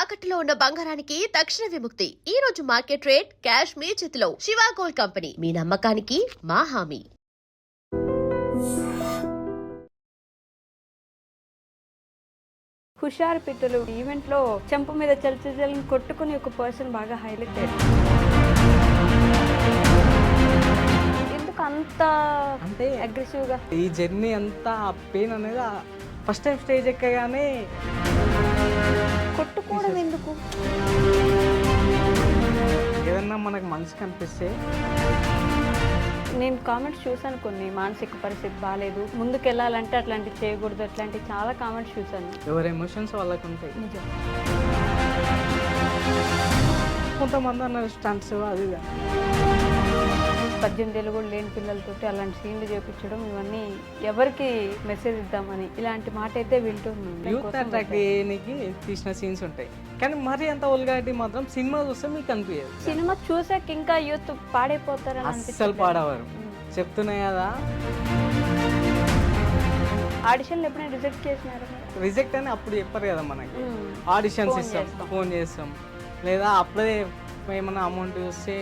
తాకట్టులో ఉన్న బంగారానికి తక్షణ విముక్తి. ఈ రోజు మార్కెట్ రేట్ క్యాష్ మీ చేతిలో. శివ గోల్డ్ కంపెనీ, మీ నమ్మకానికి మా హామీ. హుషారు పిట్టలు ఈవెంట్ లో చెంప మీద చల్లని కొట్టుకుని ఒక పర్సన్ బాగా హైలైట్ అయ్యారు. ఎందుకు అంత అంటే అగ్రెసివ్ గా ఈ జర్నీ అంతా పెయిన్ అనేది ఫస్ట్ టైం స్టేజ్ ఎక్కగానే కొట్టుకోవడం ఎందుకు? ఏదన్నా మనకు మనసు కనిపిస్తే నేను కామెంట్స్ చూసాను, కొన్ని మానసిక పరిస్థితి బాగాలేదు, ముందుకు వెళ్ళాలంటే అట్లాంటివి చేయకూడదు, అట్లాంటి చాలా కామెంట్స్ చూసాను. ఎవరి ఎమోషన్స్ వాళ్ళకు ఉంటాయి. నిజం. కొంతమంది అన్నారు స్టంట్స్ అది ఇది. 18 ఏళ్ళు కూడా లేని పిల్లలతోటి అలాంటి సీన్లు చేపించడం, ఇవన్నీ ఎవరికి మెసేజ్ ఇద్దామని ఇలాంటి మాట అయితే వింటున్నాను. యూత్ అట్రాక్ట్ చేయడానికి తీసిన సీన్స్ ఉంటాయి, కానీ మరీ అంత ఒల్గాటి మాత్రం సినిమా చూస్తే మీకు అనిపించదు. సినిమా చూసాక ఇంకా యూత్ పాడైపోతారని అస్సలు పాడవారు. చెప్తున్నాయి కదా, ఆడిషన్లు ఎప్పుడైనా రిజెక్ట్ చేసినారు? రిజెక్ట్ అని అప్పుడు చెప్పారు కదా మనకి. ఆడిషన్స్ ఇస్తాం, ఫోన్ చేస్తాం, లేదా అప్పుడే ఏమన్నా అమౌంట్ చూస్తే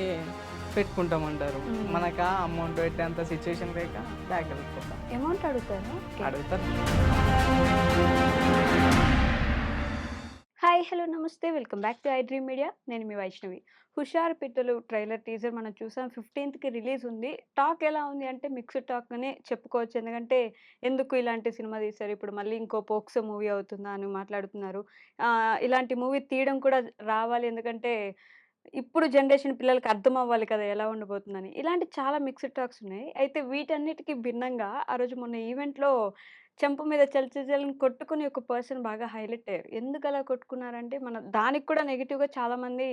పెట్టుకుంటామంటారు. మనకు ఆ అమౌంట్ పెట్టేంత సిచ్యువేషన్ లేక బ్యాక్ వెళ్ళిపోతాం. అమౌంట్ అడుగుతారు. హాయ్, హలో, నమస్తే, welcome back to I dream media. నేను మీ వైష్ణవి. హుషారు పిట్టలు ట్రైలర్ టీజర్ మనం చూసాం. 15th రిలీజ్ ఉంది. టాక్ ఎలా ఉంది అంటే మిక్స్డ్ టాక్ అనే చెప్పుకోవచ్చు. ఎందుకంటే ఎందుకు ఇలాంటి సినిమా తీశారు, ఇప్పుడు మళ్ళీ ఇంకో పోక్సో మూవీ అవుతుందా అని మాట్లాడుతున్నారు. ఇలాంటి మూవీ తీయడం కూడా రావాలి, ఎందుకంటే ఇప్పుడు జనరేషన్ పిల్లలకి అర్థం అవ్వాలి కదా ఎలా ఉండబోతుందని. ఇలాంటి చాలా మిక్స్డ్ టాక్స్ ఉన్నాయి. అయితే వీటన్నిటికి భిన్నంగా ఆ రోజు మొన్న ఈవెంట్‌లో చెంప మీద చల్లని కొట్టుకుని ఒక పర్సన్ బాగా హైలైట్ అయ్యారు. ఎందుకు అలా కొట్టుకున్నారంటే దానికి కూడా నెగెటివ్‌గా చాలామంది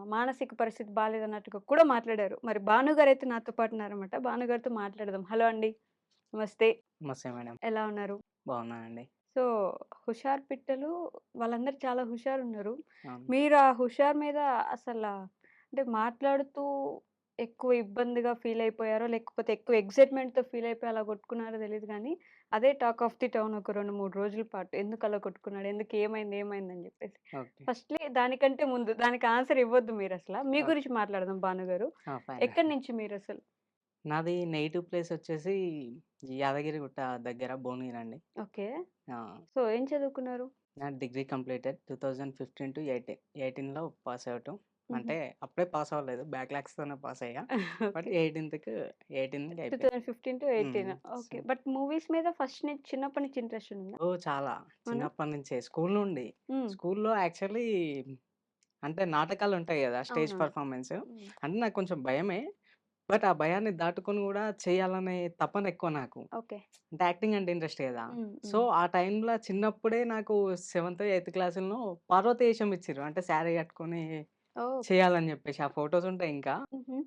మానసిక పరిస్థితి బాలేదన్నట్టుగా కూడా మాట్లాడారు. మరి భాను గారైతే నాతో పాటు ఉన్నారన్నమాట. భాను గారితో మాట్లాడదాం. హలో అండి. నమస్తే. నమస్తే మేడం. ఎలా ఉన్నారు? బాగున్నానండి. సో, హుషారు పిట్టలు వాళ్ళందరూ చాలా హుషారున్నారు. అవును. మీరు ఆ హుషారు మీద అంటే మాట్లాడుతూ ఎక్కువ ఇబ్బందిగా ఫీల్ అయిపోయారో, లేకపోతే ఎక్కువ ఎక్సైట్‌మెంట్‌తో ఫీల్ అయిపోయి అలా కొట్టుకున్నారో తెలీదు గానీ, అదే టాక్ ఆఫ్ ది టౌన్ ఒక 2, 3 రోజుల పాటు. ఎందుకు అలా కొట్టుకున్నాడు? ఎందుకు ఏమైంది? ఏమైంది? అని జెప్పేసి. ఓకే. ఫస్ట్‌లీ దానికంటే ముందు దానికి ఆన్సర్ ఇవ్వొద్దు మీరసల. మీ ఓకే. గురించి మాట్లాడదాం భాను గారు. ఫైన్. ఎక్కడి నుంచి మీరసలు? నాది నేటివ్ ప్లేస్ వచ్చేసి యాదగిరిగుట్ట దగ్గర భువనగిరి అండి. ఓకే. ఆ! సో, ఏం చదువుకున్నారు? నా డిగ్రీ కంప్లీటెడ్ 2015-18. 18లో పాస్ అవుట్. హుహు. అంటే అప్పుడే పాస్ అవ్వలేదు. బ్యాక్‌లాగ్స్‌తోనే పాస్ అయ్యా. But okay. 18కి 18కి అయిపోయింది. 2015-18 సో, ఓకే. బట్ మూవీస్ మీద ఫస్ట్ నుంచి చిన్నప్పటి నుంచి ఇంట్రెస్ట్ ఉందా? ఓహ్! చాలా అవునా? చిన్నప్పటి నుంచే స్కూల్ నుండి. హ్మ్. స్కూల్‌లో యాక్చువల్లీ అంటే నాటకాలు ఉంటాయి గదా! స్టేజ్ అవునవును. పెర్ఫార్మన్స్. హ్మ్. అంటే నాకు కొంచెం భయమే. బట్ ఆ భయాన్ని దాటుకొని గూడా చేయాలనే తపన ఎక్కువ నాకు. ఓకే. అంటే యాక్టింగ్ అంటే ఇంట్రెస్ట్ కదా! హ్మ్. సో, హ్మ్. ఆ టైంలో చిన్నప్పుడే నాకు 7థ్, 8థ్ క్లాసుల్లో పార్వతి వేషం ఇచ్చిర్రు. అంటే శారీ కట్టుకొని ఓహ్! చేయాలని జెప్పేసి. ఆ ఫోటోస్ ఉంటాయి ఇంకా. హుహు.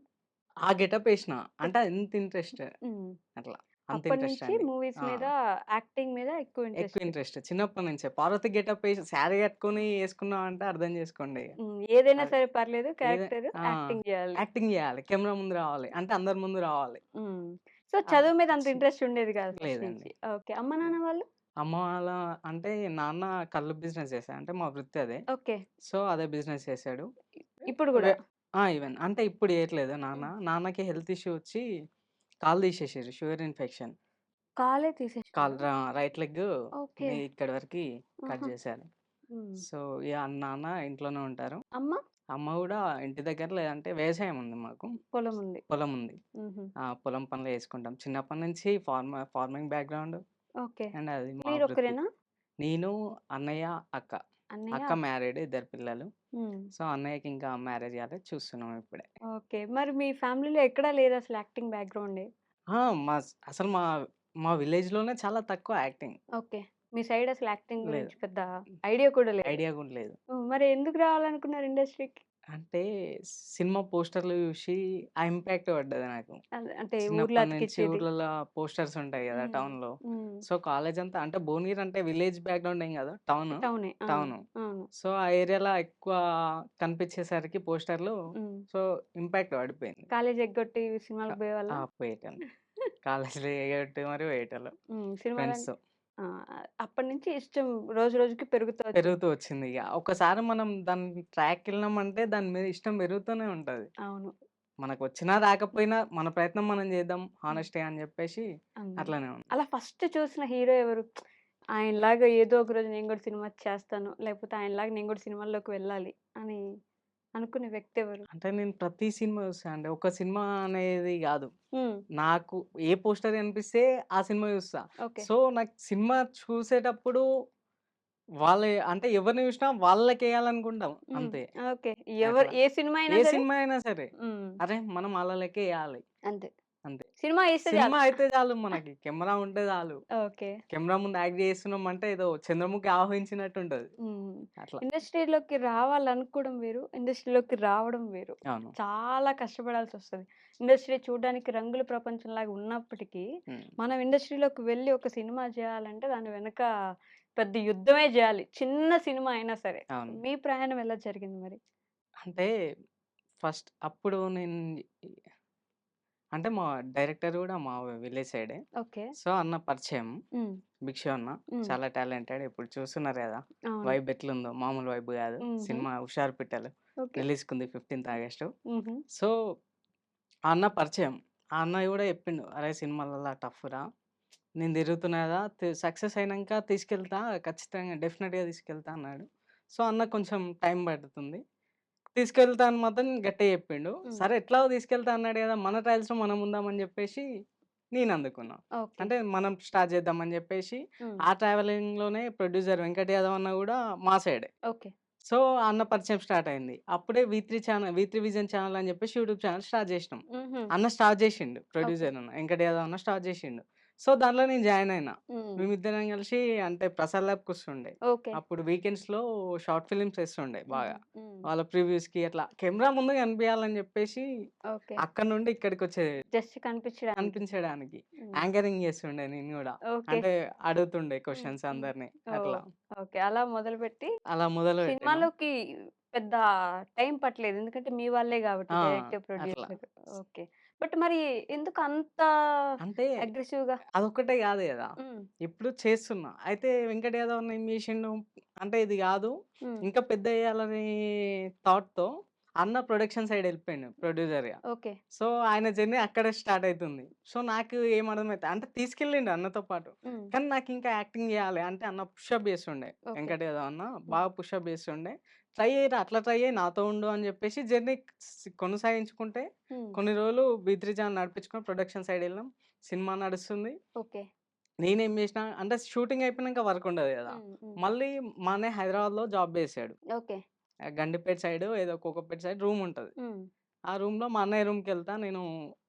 ఆ గెటప్ ఏసిన. అంటే అంత ఇంట్రెస్ట్ హ్మ్. అట్లా. అంత ఇంట్రెస్ట్ అప్పటినుంచి అండి. మూవీస్ ఆ! మీద, యాక్టింగ్ మీద ఎక్కువ ఎక్కువ ఇంట్రెస్ట్. ఇంట్రెస్ట్. చిన్నప్పటి నుంచే. పార్వతి గెటప్ ఏసి శారీ కట్టుకొని యేసుకున్నామంటే అర్థం జేసుకోండి ఇగ. హ్మ్. ఏదైనా అది. సరే పర్లేదు, ఏదే క్యారెక్టర్ ఆ! యాక్టింగ్ జేయాలి. యాక్టింగ్ జేయాలి. కెమెరా ముందు రావాలి. అంటే అందరి ముందు రావాలి. హ్మ్. సో, ఆ! చదువు మీద అంత చి ఇంట్రెస్ట్ ఉండేది కాదు ఫస్ట్ లేదండి. నుంచి. ఓకే. అమ్మ, నాన్న వాళ్ళు? అమ్మ వాళ్ళ అంటే నాన్న కల్లు బిజినెస్ చేశాడు. అంటే మా వృత్తి అదే. ఓకే. సో, అదే బిజినెస్ చేశాడు. ఇప్పుడు గూడా? వె ఈవెన్ అంటే ఇప్పుడు చేయట్లేదు నాన్న. హ్మ్. నాన్నకి హెల్త్ ఇష్యూ వచ్చి కాలు తీసేసిర్రు. Sugar infection. కాలే తీసేసారా? Right leg okay. ఇక్కడి వరకి కట్ ఆహా! చేశారు. హ్మ్. సో, ఇగ నాన్న ఇంట్లోనే ఉంటారు. అమ్మ? అమ్మ గూడా ఇంటి దగ్గర లేదంటే వ్యవసాయం ఉంది మాకు. పొలం ఉంది. పొలం ఉంది. హుహు. పొలం పనులు చేసుకుంటాం. చిన్నప్పటి నుంచి ఫార్మింగ్ బ్యాక్‌గ్రౌండ్ ఓకే. అండ్ అది మా వృత్తి. మీరొక్కరేనా? నేను, అన్నయ్య, అక్క. అన్నయ్య, అక్క అక్క. మ్యారీడ్, ఇద్దరు పిల్లలు. హ్మ్. సో, అన్నయ్యకి ఇంకా మ్యారేజ్ కాలేదు. చూస్తున్నాం ఇప్పుడే. ఓకే. మరి మీ ఫ్యామిలీలో ఎక్కడా లేదసలు యాక్టింగ్ బ్యాక్‌గ్రౌండే? ఆ! మా స్ అసలు మా మా విలేజ్‌లోనే చాలా తక్కువ యాక్టింగ్. ఓకే. మీ సైడ్ అసలు యాక్టింగ్ లేదు. గురించి పెద్ద ఐడియా కూడా లేదు. ఐడియా కూడా లేదు. హ్మ్. మరి ఎందుకు రావాలనుకున్నారు ఇండస్ట్రీకి? అంటే సినిమా పోస్టర్‌లు చూసి ఆ ఇంపాక్ట్ పడ్డది నాకు. అంటే ఊర్లో చిన్నప్పటి నుంచి అతికిచ్చేది. ఊర్లలో పోస్టర్స్ ఉంటాయి గదా! హ్మ్. టౌన్‌లో. హ్మ్. సో, కాలేజ్ అంతా అంటే భువనగిరి అంటే విలేజ్ బ్యాక్‌గ్రౌండ్ ఏం కాదు. టౌను. టౌనే. ఆ! టౌను. అవును. సో, ఆ ఏరియాలో ఎక్కువ కనిపించేసరికి పోస్టర్‌లు హ్మ్. సో, ఇంపాక్ట్ పడిపోయింది. కాలేజ్ ఎగ్గొట్టి క సినిమాలకు పోయేవాళ్ళా? పోయేటోన్ని. కాలేజ్‌లో ఎగొట్టి మరి పోయేటోళ్ళం హ్మ్. సినిమాలంటే ఫ్రెండ్స్‌తో. ఆ! అప్పటి నుంచి ఇష్టం రోజు రోజుకి పెరుగుతూ వచ్చింది. పెరుగుతూ వచ్చింది ఇగ. ఒక్కసారి మనం దాని ట్రాక్‌కెళ్ళినామంటే దాని మీద ఇష్టం పెరుగుతూనే ఉంటది. అవును. మనకొచ్చినా రాకపోయినా మన ప్రయత్నం మనం చేద్దాం హ్మ్. హానెస్ట్‌గా అని చెప్పేసి హ్మ్. అట్లనే ఉంది. అలా ఫస్ట్ చూసిన హీరో ఎవరు? ఆయనలాగా ఏదో ఒక రోజు నేను గూడా సినిమా చేస్తాను. లేకపోతే ఆయనలాగా నేను గూడా సినిమాల్లోకి వెళ్ళాలి అని అనుకునే వ్యక్తి ఎవరు? అంటే నేను ప్రతి సినిమా చూస్తా అండి. ఒక సినిమా అనేది గాదు. హ్మ్. నాకు ఏ పోస్టర్ కనిపిస్తే ఆ సినిమా చూస్తా. ఓకే. సో, నాకు సినిమా చూసేటప్పుడు వాళ్ళే అంటే ఎవరిని చూసినా వాళ్ళకేయాలనుకుంటాం హ్మ్. అంతే. ఓకే. అట్లా. ఏ సినిమా అయినా ఏ సరే సినిమా అయినా సరే. హ్మ్. అరే! మనం ఆళ్ళ లెక్క ఎయాలి. అంతే. అంతే. సినిమా ఏస్తే సినిమా చాలు. అయితే చాలు మనకి. కెమెరా ఉంటే చాలు. ఓకే. కెమెరా ముందు యాక్ట్ చేస్తున్నామంటే ఏదో చంద్రముఖి ఆవహించినట్టుంటది. హ్మ్. అట్లా. ఇండస్ట్రీలోకి రావాలనుకోవడం వేరు. ఇండస్ట్రీలోకి రావడం వేరు. అవును. చాలా కష్టపడాల్సొస్తది. ఇండస్ట్రీ చూడడానికి రంగుల ప్రపంచంలాగా ఉన్నప్పటికీ, హ్మ్. మనం ఇండస్ట్రీలోకి వెళ్లి ఒక సినిమా చేయాలంటే దాని వెనక పెద్ద యుద్ధమే జేయాలి. చిన్న సినిమా అయినా సరే. అవును. మీ ప్రయాణం ఎలా జరిగింది మరి? అంటే ఫస్ట్ అప్పుడు నేను అంటే మా డైరెక్టర్ గూడా మా విలేజ్ సైడే. ఓకే. సో, అన్న పరిచయం. హ్మ్. భిక్షు అన్న. హ్మ్. చాలా టాలెంటెడ్. ఇప్పుడు చూస్తున్నారు గదా! అవును. వైబ్ ఎట్లుందో మామూలు వైబ్ గాదు. హుహు. సినిమా 'హుషారు పిట్టలు' ఓకే. రిలీజ్‌కుంది 15థ్ ఆగస్టు. హుహు. సో, ఆ అన్న పరిచయం. ఆ అన్నయ్య గూడా చెప్పిండు. "అరేయ్! సినిమాలల్ల టఫ్‌రా. నేను తిరుగుతున్నా గదా! సక్సెస్ అయినంక తీసుకెళ్తా. ఖచ్చితంగా డెఫినెట్‌గా తీసుకెళ్తా" అన్నాడు. సో, అన్నకు కొంచెం టైం పడుతుంది. తీసుకెళ్తా అని మాత్రం గట్టిగా చెప్పిండు. హ్మ్. సరే ఎట్లాగో తీసుకెళ్తా అన్నాడు గదా! మన ట్రయల్స్‌లో మనం ఉందామని జెప్పేసి నేను అందుకున్నా. ఓకే. అంటే మనం స్టార్ట్ చేద్దామని జెప్పేసి హ్మ్. ఆ ట్రావెలింగ్‌లోనే ప్రొడ్యూసర్ వెంకట్ యాదవ్ అన్న గూడా మా సైడే. ఓకే. సో, ఆ అన్న పరిచయం స్టార్ట్ అయింది. అప్పుడే వి3 విజన్ ఛానెల్ అని జెప్పేసి యూట్యూబ్ ఛానెల్ స్టార్ట్ జేసినాం. హుహు. అన్న స్టార్ట్ జేసిండు. ఓకే. ప్రొడ్యూసర్ అన్న. వెంకట్ యాదవ్ అన్న స్టార్ట్ జేసిండు. సో, దాంట్లో నేను జాయిన్ అయినా. హ్మ్. మేమిద్దరం కలిసి అంటే ప్రసాద్ ల్యాబ్‌కి వస్తుండే. ఓకే. అప్పుడు వీకెండ్స్‌లో షార్ట్ ఫిల్మ్స్ ఏస్తుండే హ్మ్. బాగా. హ్మ్. వాళ్ళ ప్రివ్యూస్‌కి అట్లా కెమెరా ముందు కనిపియాలని జెప్పేసి ఓకే. అక్కడి నుండి ఇక్కడికొచ్చేది జస్ట్ కనిపించడానికి. కనిపించడానికి. హ్మ్. యాంకరింగ్ చేస్తుండే నేను గూడా. ఓకే. అంటే అడుగుతుండే హ్మ్. క్వెషన్స్ హ్మ్. అందరిని ఓహ్! అట్లా. ఓకే. అలా మొదలుపెట్టి అలా మొదలుపెట్టినాం. సినిమాలోకి పెద్ద టైం పట్టలేదు. ఎందుకంటే మీ వాళ్ళే గాబట్టి ఆ! డైరెక్టర్, అట్లా. ప్రొడ్యూసర్. ఓకే. బట్ మరి ఎందుకు అంత అంటే అగ్రెసివ్‌గా? అదొక్కటే గాదు గదా! హ్మ్. ఇప్పుడు చేస్తున్నా. అయితే వెంకట్ యాదవ్ అన్న ఏం జేషిండు, అంటే ఇది గాదు హ్మ్. ఇంకా పెద్దయ్యాలని థాట్‌తో అన్న ప్రొడక్షన్ సైడ్ ఎళ్ళిపోయిండు ప్రొడ్యూసర్‌గా. ఓకే. సో, ఆయన జర్నీ అక్కడే స్టార్ట్ అయితుంది. సో, నాకు ఏం అర్థమైతే అంటే తీసుకెళ్ళిండు అన్నతో పాటు. హ్మ్. కానీ నాకింకా యాక్టింగ్ జేయాలి. అంటే అన్న పుషప్ జేస్తుండే. ఓకే. వెంకట్ యాదవ్ అన్న హ్మ్. బాగా పుషప్ జేస్తుండే. "ట్రై చెయ్యిరా అట్లా ట్రై చెయ్యి నాతో ఉండు" అని జెప్పేసి జర్నీ కొనసాగించుకుంటే హ్మ్. కొన్ని రోజులు 'బీ3 ఛానెల్' నడిపించుకొని ప్రొడక్షన్ సైడ్ ఎళ్ళాం. సినిమా నడుస్తుంది. ఓకే. నేనేం జేసినా అంటే షూటింగ్ అయిపోయినంక వర్క్ ఉండదు గదా! హ్మ్. హ్మ్. మళ్ళీ మా అన్నయ్య హైదరాబాద్‌లో జాబ్ జేసాడు. ఓకే. గండిపేట సైడ్ ఏదో కోకపేట సైడ్ రూమ్ ఉంటది. హ్మ్. ఆ రూమ్‌లో మా అన్నయ్య రూమ్‌కెళ్తా నేను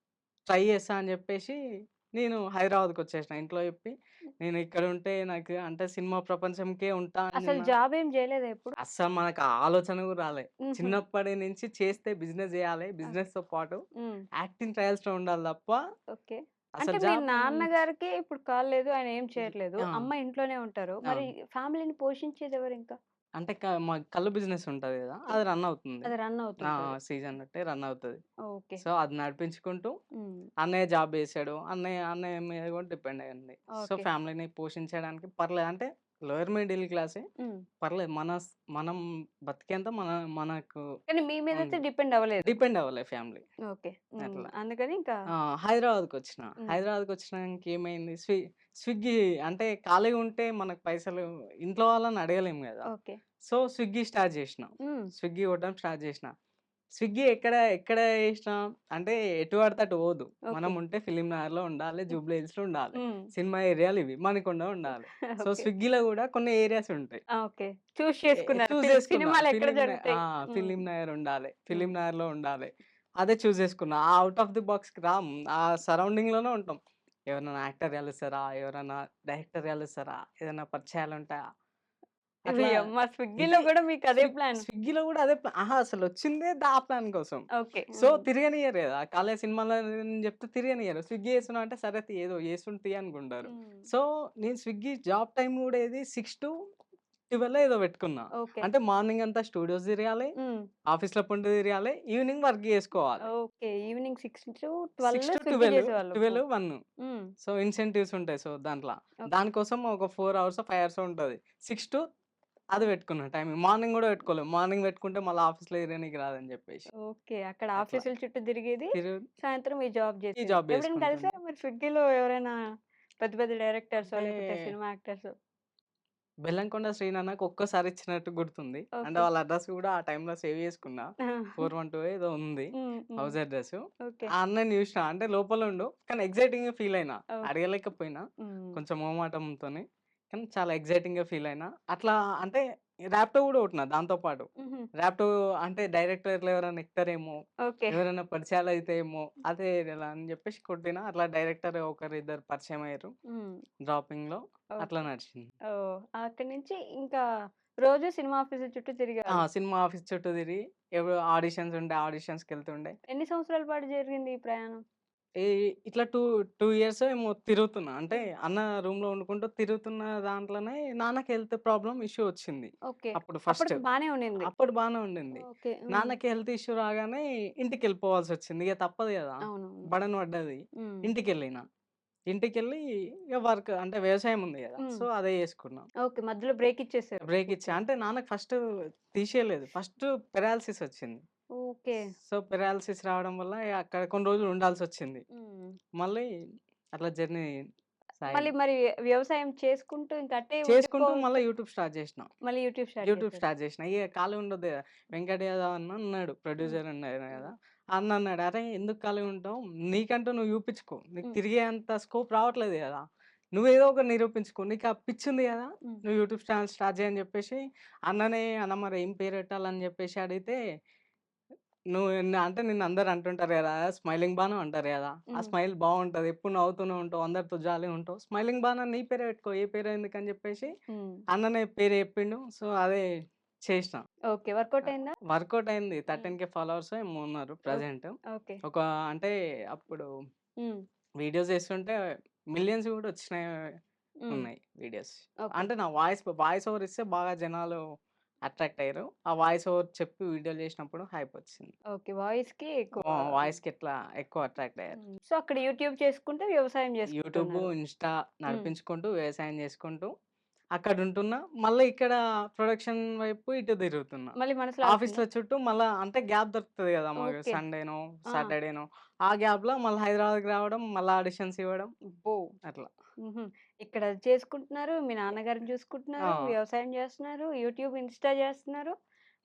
ట్రై చేస్తా అని జెప్పేసి నేను హైదరాబాద్‌కొచ్చేసిన. ఇంట్లో చెప్పి నేను ఇక్కడుంటే నాకు అంటే సినిమా ప్రపంచంకే ఉంటా అసలు అనున్నా. జాబ్ ఏం జేయలేదా ఎప్పుడు? అస్సలు మనకు ఆ ఆలోచన గూడా రాలే. హుహు. చిన్నప్పటి నుంచి చేస్తే బిజినెస్ జేయాలి. ఓకే. బిజినెస్‌తో పాటు హ్మ్. యాక్టింగ్ ట్రయల్స్‌లో ఉండాలి తప్ప ఓకే. అంటే అసలు మీ జాబ్ నాన్నగారికి ఇప్పుడు కాలేదు. ఆయన ఏం చేయట్లేదు. ఆ! అమ్మ ఇంట్లోనే ఉంటారు. మరి అవును. ఫ్యామిలీని పోషించేదెవరింకా? అంటే మా కల్లు బిజినెస్ ఉంటది గదా! అది రన్ అవుతుంది. అది రన్ ఆ! అవుతుంటది. సీజన్ బట్టే రన్ అవుతది. ఓకే. సో, అది నడిపించుకుంటూ హ్మ్. అన్నయ్య జాబ్ జేసాడు. అన్నయ్య మీద కూడా డిపెండ్ అయ్యింది. So, okay. ఫ్యామిలీని పోషించడానికి పర్లేదు. అంటే లోయర్ మిడిల్ క్లాసే. హ్మ్. పర్లేదు. మనం బతికేంత మనకు కానీ మీ మీదైతే ఉంది. డిపెండ్ అవ్వలేదు. డిపెండ్ అవ్వలే ఫ్యామిలీ. ఓకే. హ్మ్. అట్లా. అందుకని ఇంకా ఆ! హైదరాబాద్‌కొచ్చిన. హ్మ్. హైదరాబాద్‌కొచ్చినంక ఏమైంది స్విగ్గీ అంటే ఖాళీగా ఉంటే మనకు పైసలు ఇంట్లో వాళ్ళని అడగలేము గదా! ఓకే. సో, స్విగ్గీ స్టార్ట్ జేసినా. హ్మ్. స్విగ్గీ కొట్టడం స్టార్ట్ జేసినా. స్విగ్గీ ఎక్కడ జేసినా అంటే ఎటు పడితే అటు పోదు. మనం ఓకే. ఉంటే ఫిల్మ్ నగర్‌లో ఉండాలి, జూబ్లీ హిల్స్‌లో ఉండాలి. హ్మ్. సినిమా ఏరియాలు ఇవి. మణికొండ ఉండాలి. So, okay. స్విగ్గీలో గూడా కొన్ని ఏరియాస్ ఉంటాయి. ఆ! ఓకే. చూజ్ చేసుకున్నారు. చూజ్ చేసుకున్నా. సినిమాలెక్కడ జరుగుతాయి. హ్మ్. ఫిల్మ్ నగర్ ఉండాలి. హ్మ్. ఫిల్మ్ నగర్‌లో ఉండాలి. అదే చూజ్ చేసుకున్నా. ఆ ఔట్ ఆఫ్ ది బాక్స్‌కి రాం. ఆ సరౌండింగ్‌లోనే ఉంటాం. ఎవరైనా యాక్టర్ కలుస్తారా? ఎవరైనా డైరెక్టర్ కలుస్తారా? ఏదైనా పరిచయాలుంటాయా? ఇది అట్లా అమ్మ స్విగ్గీలో ఇది గూడా మీకదే ప్లాన్. స్విగ్గీలో గూడా అదే అహా! అసలొచ్చిందే ఆ ప్లాన్ కోసం. ఓకే. సో, హ్మ్. తిరగనియ్యరు గదా! కాలేజ్ సినిమాలో చెప్తే తిరగనియ్యరు. స్విగ్గీ చేస్తున్నావు అంటే సరే ఏదో చేస్తుండు తీ అనుకుంటారు. హ్మ్. సో, నేను స్విగ్గీ జాబ్ టైమ్ గూడా ఏది 6-2 12 ఏదో పెట్టుకున్నా. ఓకే. అంటే మార్నింగ్ అంతా స్టూడియోస్ తిరగాలి, హ్మ్. ఆఫీస్‌లో పూట తిరగాలి, ఈవినింగ్ వర్క్ చేసుకోవాలి. ఓకే. ఈవినింగ్ 6 6-12 టు స్విగ్గీ 12, చేసేవాళ్ళు. 12, 1. హ్మ్. సో, ఇన్సెంటివ్స్ ఉంటాయి. సో, దాంట్ల. ఓకే. దానికోసం ఒక 4 అవర్సో, 5 అవర్సో ఉంటది. 6 టు అది పెట్టుకున్నా టైమింగ్. మార్నింగ్ గూడా పెట్టుకోలేదు. మార్నింగ్ పెట్టుకుంటే మళ్ళీ ఆఫీస్‌లో తిరగనీకి రాదని జెప్పేసి. ఓకే. అక్కడ అట్లా. ఆఫీసుల చుట్టూ తిరిగేది. తిరుగు సాయంత్రం ఈ జాబ్ ఈ జేసేది. జాబ్ ఎప్పుడైనా చేసుకుంటుండే. కలిసారా మరి స్విగ్గీలో ఎవరైనా పెద్ద పెద్ద డైరెక్టర్సో అంటే లేకపోతే సినిమా యాక్టర్సో? బెల్లంకొండ శ్రీనన్నకి ఒక్కసారి ఇచ్చినట్టు గుర్తుంది. అంటే ఓకే. వాళ్ళ అడ్రెస్ గూడా ఆ టైంలో సేవ్ చేసుకున్నా. ఆ! 412 ఏదో ఉంది హ్మ్. హ్మ్. House address. ఓకే. ఆ అన్నని చూసినా. అంటే లోపలుండు. కానీ ఎక్సైటింగ్‌గా ఫీల్ అయినా. ఓకే. అడగలేకపోయినా. హ్మ్. కొంచెం మొహమాటంతోని. కానీ చాలా ఎక్సైటింగ్‌గా ఫీల్ అయినా. అట్లా అంటే ర్యాపిడో గూడా కొట్టినా దాంతో పాటు. హుహు. ర్యాపిడో అంటే డైరెక్టర్లు ఎవరైనా ఎక్కుతారేమో, ఓకే. ఎవరైనా పరిచయాలైతాయేమో, అదే ఇలా అని జెప్పేసి కొట్టినా. అట్లా డైరెక్టర్ ఒకరిద్దరు పరిచయం అయ్యారు. హ్మ్. డ్రాపింగ్‌లో అట్లా ఓకే. నడిచింది. ఓహ్! అక్కడి నుంచి ఇంకా రోజు సినిమా ఆఫీసుల చుట్టూ ఆ! తిరిగేవాళ్ళు. సినిమా ఆఫీస్ చుట్టూ తిరిగి ఆడిషన్స్ ఉంటే ఆడిషన్స్‌కెళ్తుండే. ఎన్ని సంవత్సరాల పాటు జరిగింది ఈ ప్రయాణం? ఈ ఇట్లా 2 ఇయర్సో ఏమో తిరుగుతున్నా. అంటే హ్మ్. అన్న రూమ్‌లో వండుకుంటూ తిరుగుతున్న దాంట్లోనే నాన్నకి హెల్త్ ప్రాబ్లమ్ ఇష్యూ వచ్చింది. ఓకే. అప్పుడు ఫస్ట్. అప్పటికి బానే ఉండింది. అప్పుడు బానే ఉండింది. ఓకే. హ్మ్. నాన్నకి హెల్త్ ఇష్యూ రాగానే ఇంటికెళ్ళిపోవాల్సొచ్చింది. ఇగ తప్పదు గదా! అవునవును. బర్డెన్ పడ్డది. హ్మ్. ఇంటికెళ్ళిన. ఇంటికెళ్ళి ఇగ వర్క్ అంటే వ్యవసాయం ఉంది గదా! హ్మ్. సో, అదే చేసుకున్నా. ఓకే. మధ్యలో బ్రేక్ ఇచ్చేసారు బ్రేక్ ఇచ్చా. పూర్తిగా. అంటే నాన్నకి ఫస్ట్ తీసేయలేదు. ఫస్ట్ పెరాలిసిస్ వచ్చింది. ఓకే. సో, పెరాలిసిస్ రావడం వల్ల అక్కడ కొన్ని రోజులు ఉండాల్సొచ్చింది. హ్మ్. మళ్ళీ అట్లా జర్నీ మళ్ళీ సాగింది. మరి వ్యవసాయం చేసుకుంటూ ఇంక అట్టే చేసుకుంటూ మళ్ళా ఉండిపోతే యూట్యూబ్ స్టార్ట్ జేసినా. మళ్ళీ యూట్యూబ్ స్టార్ట్ యూట్యూబ్ చేశారు. స్టార్ట్ జేసినా. ఇగ ఖాళీగా ఉండొద్దు గదా! వెంకట్ యాదవ్ అన్న ఉన్నాడు. హ్మ్. ప్రొడ్యూసర్ ఉన్నాడు హ్మ్. గదా! అన్న అన్నాడు, "అరేయ్! ఎందుకు ఖాళీగా ఉంటావు? నీకంటూ నువ్వు చూపించుకో. నీకు హ్మ్. తిరిగే అంత స్కోప్ రావట్లేదు గదా! నువ్వేదో ఒకటి నిరూపించుకో. నీకు ఆ పిచ్ ఉంది గదా! హ్మ్. నువ్వు యూట్యూబ్ ఛానెల్ స్టార్ట్ చేయి" అని జెప్పేసి అన్ననే "అన్న మరి ఏం పేరు పెట్టాలని" జెప్పేసి అడిగితే నువ్వు అంటే నిన్నందరూ అంటుంటారు గదా! స్మైలింగ్ బాను అంటారు గదా! ఆ హ్మ్. స్మైల్ బావుంటది. ఎప్పుడు నవ్వుతూనే ఉంటావు. అందరితో జాలీగా ఉంటావు. స్మైలింగ్ బాను అని నీ పేరే పెట్టుకో. ఏ పేరు ఎందుకని జెప్పేసి హ్మ్. అన్ననే పేరు చెప్పిండు. సో, అదే చేసినా. ఓకే. వర్కౌట్ అయిందా? వర్కౌట్ అయింది. హ్మ్. 13,000 ఫాలోవర్సో ఏమో ఉన్నారు ఓకే. ప్రెజెంట్. ఓకే. ఒక అంటే అప్పుడు హ్మ్. వీడియోస్ చేస్తుంటే మిలియన్స్ గూడా వచ్చినాయి హ్మ్. ఉన్నాయి వీడియోస్. ఓకే. అంటే నా వాయిస్ ఓవర్ ఇస్తే బాగా జనాలు అట్రాక్ట్ అయ్యారు. ఆ వాయిస్ ఓవర్ చెప్పి వీడియోలు చేసినప్పుడు హైప్ వచ్చింది. ఓకే. వాయిస్‌కి ఎక్కువ వాయిస్‌కి ఎట్లా ఎక్కువ అట్రాక్ట్ అయ్యారు. హ్మ్. సో, అక్కడ యూట్యూబ్ చేసుకుంటూ వ్యవసాయం యూట్యూబ్, చేసుకుంటున్నారు. ఇన్‌స్టా హ్మ్. నడిపించుకుంటూ, వ్యవసాయం చేసుకుంటూ అక్కడుంటున్నా. మళ్ళీ ఇక్కడ ప్రొడక్షన్ వైపు ఇటు తిరుగుతున్నా. మళ్ళీ మనసులో ఆగుతుందా? ఆఫీస్‌ల చుట్టూ మళ్ళా అంటే గ్యాప్ దొరుకుతది గదా! మాకు ఓకే. సండేనో, ఆ! సాటర్‌డేనో ఆ గ్యాప్‌లో మళ్ళీ హైదరాబాద్‌కి రావడం, మళ్ళా ఆడిషన్స్ ఇవ్వడం అబ్బో! అట్లా. హుహు. ఇక్కడ చేసుకుంటున్నారు. మీ నాన్నగారిని ఆ! చూసుకుంటున్నారు. వ్యవసాయం చేస్తున్నారు. యూట్యూబ్, ఇన్‌స్టా చేస్తున్నారు.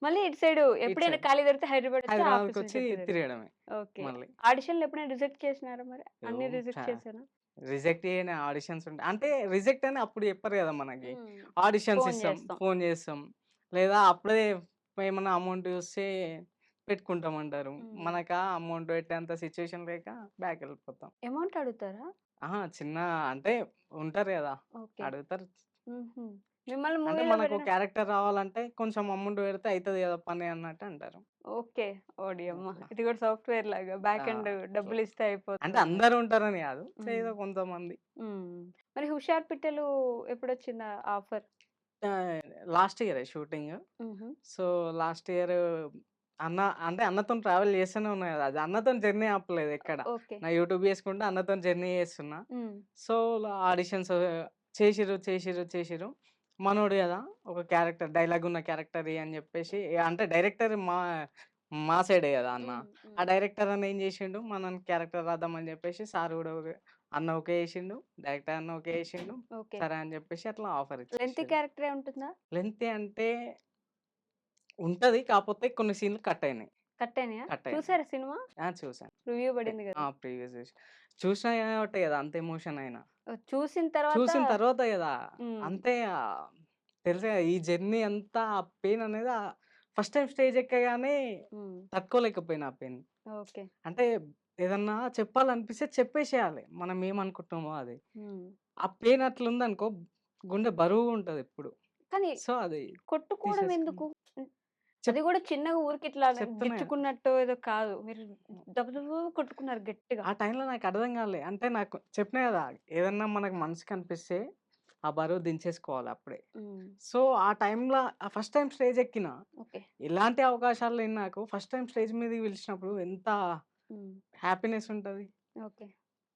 మళ్ళీ ఇటు సైడు ఇటు ఎప్పుడైనా సైడ్ ఖాళీ దొరికితే హైదరాబాద్ వచ్చి ఆఫీసుల హైదరాబాద్‌కొచ్చి చుట్టూ తిరుగుతారు. తిరగడమే ఓకే. మళ్ళీ. ఆడిషన్‌లు ఎప్పుడైనా రిజెక్ట్ చేసినారా మరి? అన్నీ ఓహ్! రిజెక్ట్ చేసానా? రిజెక్ట్ చేయని ఆడిషన్స్ ఉంటాయి. అంటే రిజెక్ట్ అని అప్పుడు చెప్పరు గదా! మనకి. హ్మ్. ఆడిషన్స్ ఫోను ఇస్తాం, చేస్తాం. ఫోన్ చేస్తాం. లేదా అప్పుడే ఏమన్నా అమౌంట్ చూస్తే పెట్టుకుంటామంటారు. హ్మ్. మనకా అమౌంట్ పెట్టేంత సిట్యుయేషన్ లేక బ్యాకెళ్ళిపోతాం. అమౌంట్ అడుగుతారా? అహా! చిన్న అంటే ఉంటారు గదా! ఓకే. అడుగుతారు. హుహు. మిమ్మల్ని అంటే మూవీలో మనకో పెట్టిన క్యారెక్టర్ రావాలంటే కొంచెం అమౌంట్ పెడితే అయితది గదా! పని అన్నట్టు అంటారు. ఓకే. ఓడియమ్మ! అట్లా. ఇది కూడా సాఫ్ట్‌వేర్ లాగా ఆ! బ్యాక్ ఎండ్ అట్లా. డబ్బులిస్తే అంటే అయిపోతదన్నట్టు. అందరూ ఉంటారని గాదు. హ్మ్. ఏదో కొంతమంది. హ్మ్. మరి 'హుషారు పిట్టలు' ఎప్పుడొచ్చిందా ఆఫర్? లాస్ట్ ఇయరే షూటింగ్. హుహు. సో, లాస్ట్ ఇయర్ అన్న అంటే అన్నతోని ట్రావెల్ చేస్తూనే ఉన్నా గదా! అది అన్నతోని జర్నీ ఆపలేదు ఎక్కడ. ఓకే. నా యూట్యూబ్ చేసుకుంటూ అన్నతోని జర్నీ చేస్తున్నా. హ్మ్. సో, ఆడిషన్స్ చేసిర్రు. మనోడు గదా! ఒక క్యారెక్టర్ డైలాగ్ ఉన్న క్యారెక్టర్ ఇయ్యి అని జెప్పేసి అంటే డైరెక్టర్ మా సైడే గదా అన్న. హ్మ్. ఆ హ్మ్. డైరెక్టర్ అన్న ఏం జేశిండు మనని క్యారెక్టర్ రాద్దామని జెప్పేసి సార్ గూడా అన్న ఓకే జేశిండు. డైరెక్టర్ అన్న ఓకే జేశిండు. ఓకే. సరే అని జెప్పేసి అట్లా ఆఫర్ లెంతీ ఇచ్చేసిర్రు. క్యారెక్టరే ఉంటుందా? లెంతీ అంటే ఉంటది. కాపోతే కొన్ని సీన్‌లు కట్ అయినాయి. కట్ అయినాయా? కట్ అయినాయి. చూసారా సినిమా? ఆ! చూసాను. రివ్యూ పడింది గదా! ప్రీవియస్ చూసి. చూసినా కాబట్టే గదా! అంత ఎమోషన్ అయినా. ఓహ్! చూసిన తర్వాత చూసిన తర్వాత గదా! హ్మ్. అంతే తెలుసు గదా! ఈ జర్నీ అంతా ఆ పెయిన్ అనేది ఫస్ట్ టైమ్ స్టేజ్ ఎక్కగానే హ్మ్. తట్టుకోలేకపోయినా ఆ పెయిన్. ఓకే. అంటే ఏదన్నా చెప్పాలనిపిస్తే చెప్పేసేయాలి. మనం ఏమనుకుంటున్నామో అది. హ్మ్. ఆ పెయిన్ అట్లుందనుకో గుండె బరువుగుంటదెప్పుడు. కానీ సో, అది కొట్టుకోవడం తీసేసుకొని ఎందుకు? హ్మ్. అది చెప్ గూడా చిన్నగా ఊరికే ఇట్లా చెప్తున్నా గదా! గిచ్చుకున్నట్టో ఏదో కాదు. మీరు దబ దబ కొట్టుకున్నారు గట్టిగా. ఆ టైంలో నాకర్థం గాలే. అంటే నాకు చెప్పినా గదా! ఏదన్నా మనకు మనసుకనిపిస్తే ఆ బరువు దించేసుకోవాలి అప్పుడే. హ్మ్. సో, ఆ టైంలో ఫస్ట్ టైమ్ స్టేజ్ ఎక్కిన. ఓకే. ఇలాంటి అవకాశాలు లేని నాకు ఫస్ట్ టైమ్ స్టేజ్ మీదకి పిలిచినప్పుడు ఎంత హ్మ్. హ్యాపీనెస్ ఉంటది. ఓకే.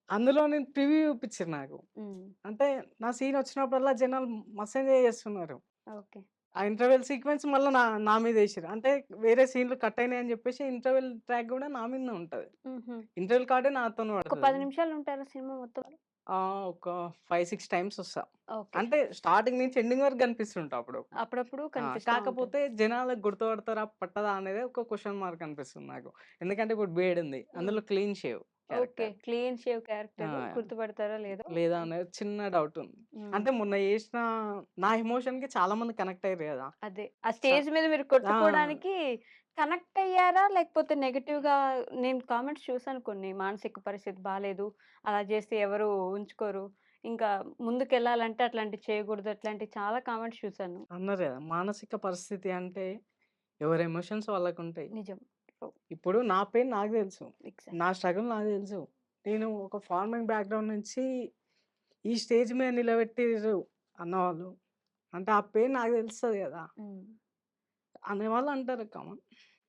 అందులో నేను ప్రివ్యూ చూపిచ్చిర్రు నాకు. హ్మ్. అంటే నా సీన్ వచ్చినప్పుడల్లా జనాలు మస్తు ఎంజాయ్ చేస్తున్నారు. ఓకే. ఆ ఇంటర్వెల్ సీక్వెన్స్ మళ్ళా నా మీద ఏసిర్రు. అంటే వేరే సీన్‌లు కట్ అయినాయని చెప్పేసి ఇంటర్వెల్ ట్రాక్ గూడా నా మీదనే ఉంటది. హుహు. ఇంటర్వెల్ కార్డే నాతోనే ఒక పడతది. 10 నిమిషాలు ఉంటారా సినిమా మొత్తం? ఒక 5, 6 టైమ్స్ వస్తా. ఓకే. అంటే స్టార్టింగ్ నుంచి ఎండింగ్ వరకు కనిపిస్తుంటా అప్పుడు. అప్పుడప్పుడు కనిపిస్తా ఉంటారు. కాకపోతే జనాలకు గుర్తుపడతారా? పట్టదా? అనేది ఒక క్వెషన్ మార్క్ అనిపిస్తుంది నాకు. ఎందుకంటే ఇప్పుడు 'బేడ్' ఉంది. హ్మ్. అందులో clean shave okay. Character. Clean shave character ఆ! గుర్తుపడతారో లేదో? లేదా అనేది చిన్న డౌట్ ఉంది. హ్మ్. అంటే మొన్న చేసిన నా ఎమోషన్‌కి చాలా మంది కనెక్ట్ అయ్యారు గదా! అదే. ఆ చ స్టేజ్ మీద మీరు ఆ! కొట్టుకోవడానికి కనెక్ట్ అయ్యారా? లేకపోతే నెగెటివ్‌గా నేను కామెంట్స్ చూసాను కొన్ని. మానసిక పరిస్థితి బాలేదు. అలా చేస్తే ఎవరు ఉంచుకోరు. ఇంకా ముందుకెళ్ళాలంటే అట్లాంటివి చేయకూడదు. అట్లాంటి చాలా కామెంట్స్ చూసాను. అన్నారు గదా! మానసిక పరిస్థితి అంటే ఎవరి ఎమోషన్స్ వాళ్ళకుంటాయి. నిజం. ఓహ్! ఇప్పుడు నా పెయిన్ నాకు తెలుసు. నా ఎగ్జాక్ట్‌లీ. స్ట్రగుల్ నాకు తెలుసు. నేను ఒక ఫార్మింగ్ బ్యాక్‌గ్రౌండ్ నుంచి ఈ స్టేజ్ మీద నిలబెట్టిర్రు అన్నవాళ్ళు. అంటే ఆ పెయిన్ నాకు తెలుస్తది గదా! హ్మ్. అనేవాళ్ళు అంటారు కామన్.